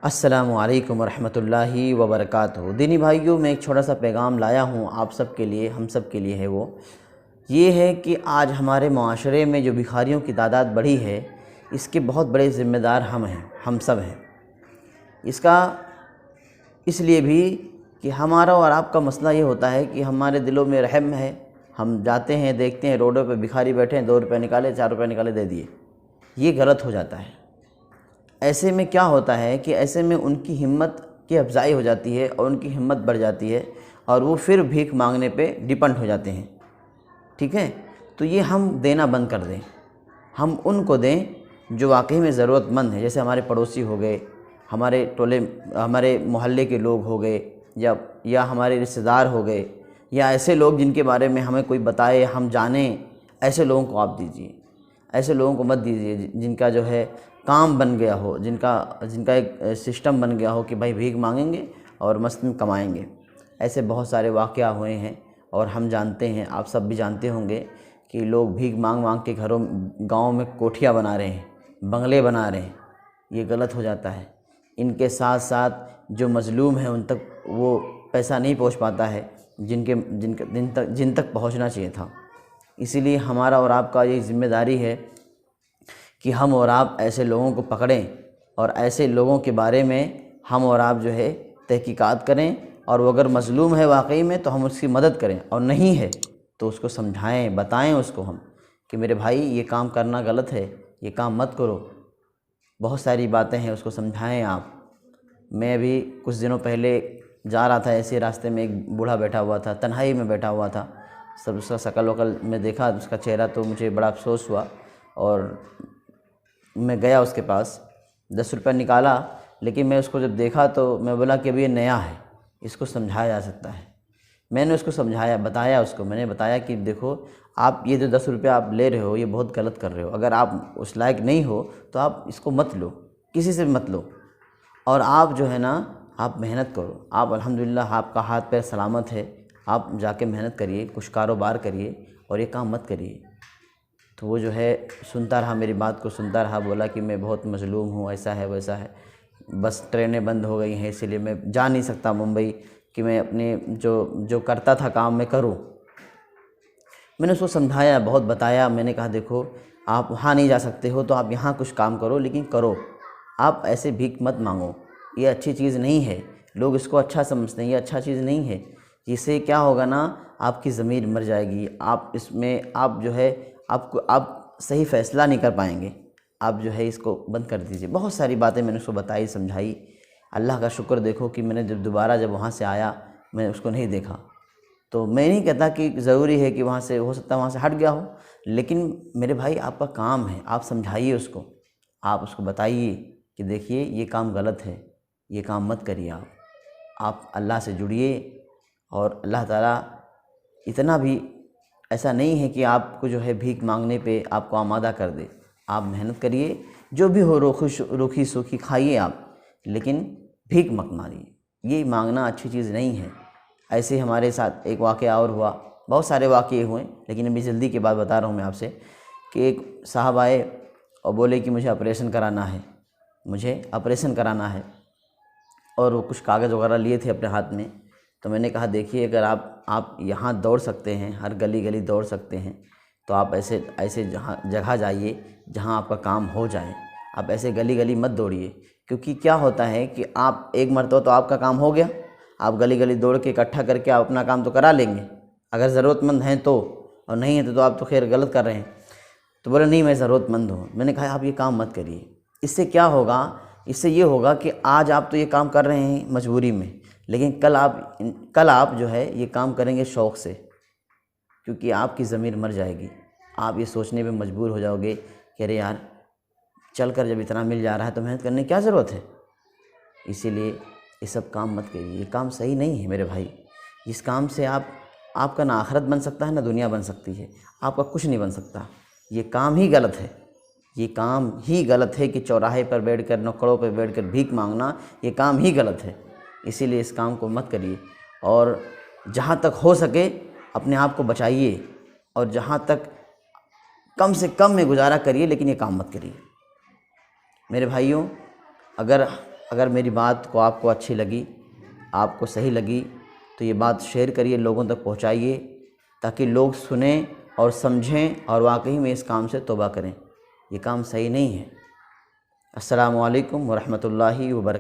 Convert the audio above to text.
अस्सलामु अलैकुम वरहमतुल्लाहि वबरकातुहू। दीनी भाइयों, मैं एक छोटा सा पैगाम लाया हूँ आप सब के लिए, हम सब के लिए है। वो ये है कि आज हमारे माशरे में जो भिखारियों की तादाद बढ़ी है, इसके बहुत बड़े ज़िम्मेदार हम हैं, हम सब हैं। इसका इसलिए भी कि हमारा और आपका मसला ये होता है कि हमारे दिलों में रहम है। हम जाते हैं, देखते हैं रोडों पे भिखारी बैठे हैं, 2 रुपये निकाले, 4 रुपये निकाले, दे दिए। ये गलत हो जाता है। ऐसे में क्या होता है कि ऐसे में उनकी हिम्मत की अफजाई हो जाती है और उनकी हिम्मत बढ़ जाती है और वो फिर भीख मांगने पे डिपेंड हो जाते हैं। ठीक है, तो ये हम देना बंद कर दें। हम उनको दें जो वाकई में ज़रूरतमंद है। जैसे हमारे पड़ोसी हो गए, हमारे टोले, हमारे मोहल्ले के लोग हो गए, या हमारे रिश्तेदार हो गए, या ऐसे लोग जिनके बारे में हमें कोई बताए, हम जानें, ऐसे लोगों को आप दीजिए। ऐसे लोगों को मत दीजिए जिनका जो है काम बन गया हो, जिनका एक सिस्टम बन गया हो कि भाई भीख मांगेंगे और मस्त कमाएंगे। ऐसे बहुत सारे वाक़या हुए हैं और हम जानते हैं, आप सब भी जानते होंगे कि लोग भीख मांग मांग के घरों, गाँव में कोठियाँ बना रहे हैं, बंगले बना रहे हैं। ये गलत हो जाता है। इनके साथ साथ जो मज़लूम हैं उन तक वो पैसा नहीं पहुंच पाता है जिन तक पहुंचना चाहिए था। इसीलिए हमारा और आपका ये ज़िम्मेदारी है कि हम और आप ऐसे लोगों को पकड़ें और ऐसे लोगों के बारे में हम और आप जो है तहकीकात करें, और वो अगर मज़लूम है वाकई में तो हम उसकी मदद करें, और नहीं है तो उसको समझाएं, बताएं उसको हम कि मेरे भाई ये काम करना गलत है, ये काम मत करो। बहुत सारी बातें हैं, उसको समझाएं आप। मैं अभी कुछ दिनों पहले जा रहा था, ऐसे रास्ते में एक बूढ़ा बैठा हुआ था, तन्हाई में बैठा हुआ था। सब उसका शकल वकल में देखा, उसका चेहरा, तो मुझे बड़ा अफसोस हुआ और मैं गया उसके पास, 10 रुपये निकाला। लेकिन मैं उसको जब देखा तो मैं बोला कि अभी ये नया है, इसको समझाया जा सकता है। मैंने उसको समझाया, बताया उसको, मैंने बताया कि देखो आप ये जो 10 रुपये आप ले रहे हो ये बहुत गलत कर रहे हो। अगर आप उस लायक नहीं हो तो आप इसको मत लो, किसी से भी मत लो। और आप जो है ना, आप मेहनत करो। आप अल्हम्दुलिल्लाह आपका हाथ पैर सलामत है, आप जाके मेहनत करिए, कुछ कारोबार करिए और ये काम मत करिए। तो वो जो है सुनता रहा, मेरी बात को सुनता रहा, बोला कि मैं बहुत मज़लूम हूँ, ऐसा है वैसा है, बस ट्रेनें बंद हो गई हैं इसीलिए मैं जा नहीं सकता मुंबई कि मैं अपने जो करता था काम मैं करूँ। मैंने उसको समझाया, बहुत बताया। मैंने कहा देखो आप वहाँ नहीं जा सकते हो तो आप यहाँ कुछ काम करो, लेकिन करो। आप ऐसे भीख मत मांगो, ये अच्छी चीज़ नहीं है। लोग इसको अच्छा समझते हैं, ये अच्छा चीज़ नहीं है। इससे क्या होगा ना, आपकी ज़मीर मर जाएगी। आप इसमें आप जो है आप सही फ़ैसला नहीं कर पाएंगे। आप जो है इसको बंद कर दीजिए। बहुत सारी बातें मैंने उसको बताई, समझाई। अल्लाह का शुक्र देखो कि मैंने जब वहाँ से आया मैंने उसको नहीं देखा। तो मैं नहीं कहता कि ज़रूरी है कि वहाँ से, हो सकता है वहाँ से हट गया हो, लेकिन मेरे भाई आपका काम है, आप समझाइए उसको, आप उसको बताइए कि देखिए ये काम गलत है, ये काम मत करिए। आप अल्लाह से जुड़िए और अल्लाह ताला इतना भी ऐसा नहीं है कि आपको जो है भीख मांगने पे आपको आमादा कर दे। आप मेहनत करिए, जो भी हो रूखी सूखी खाइए आप, लेकिन भीख मत मांगिए। ये मांगना अच्छी चीज़ नहीं है। ऐसे हमारे साथ एक वाक़या और हुआ, बहुत सारे वाक़ये हुए, लेकिन अभी जल्दी की बात बता रहा हूँ मैं आपसे कि एक साहब आए और बोले कि मुझे ऑपरेशन कराना है, मुझे ऑपरेशन कराना है। और वो कुछ कागज़ वगैरह लिए थे अपने हाथ में। तो मैंने कहा देखिए अगर आप यहाँ दौड़ सकते हैं, हर गली गली दौड़ सकते हैं, तो आप ऐसे जगह जाइए जहाँ आपका काम हो जाए। आप ऐसे गली गली मत दौड़िए, क्योंकि क्या होता है कि आप एक मरतबा तो आपका काम हो गया, आप गली गली दौड़ के इकट्ठा करके आप अपना काम तो करा लेंगे अगर ज़रूरतमंद हैं तो, और नहीं है तो आप तो खैर गलत कर रहे हैं। तो बोले नहीं मैं ज़रूरतमंद हूँ। मैंने कहा आप ये काम मत करिए। इससे क्या होगा, इससे ये होगा कि आज आप तो ये काम कर रहे हैं मजबूरी में, लेकिन कल आप जो है ये काम करेंगे शौक़ से, क्योंकि आपकी ज़मीर मर जाएगी। आप ये सोचने पे मजबूर हो जाओगे कि अरे यार चल कर जब इतना मिल जा रहा है तो मेहनत करने की क्या ज़रूरत है। इसीलिए ये सब काम मत करिए, ये काम सही नहीं है मेरे भाई। इस काम से आपका ना आखिरत बन सकता है ना दुनिया बन सकती है, आपका कुछ नहीं बन सकता। ये काम ही गलत है, ये काम ही गलत है कि चौराहे पर बैठकर, नुक्कड़ों पर बैठकर भीख मांगना, ये काम ही गलत है। इसीलिए इस काम को मत करिए और जहाँ तक हो सके अपने आप को बचाइए, और जहाँ तक कम से कम में गुजारा करिए, लेकिन ये काम मत करिए। मेरे भाइयों, अगर अगर मेरी बात को आपको अच्छी लगी, आपको सही लगी, तो ये बात शेयर करिए, लोगों तक पहुँचाइए, ताकि लोग सुनें और समझें और वाकई में इस काम से तौबा करें। ये काम सही नहीं है। अस्सलामु अलैकुम वरहमतुल्लाहि वबरकातुहू।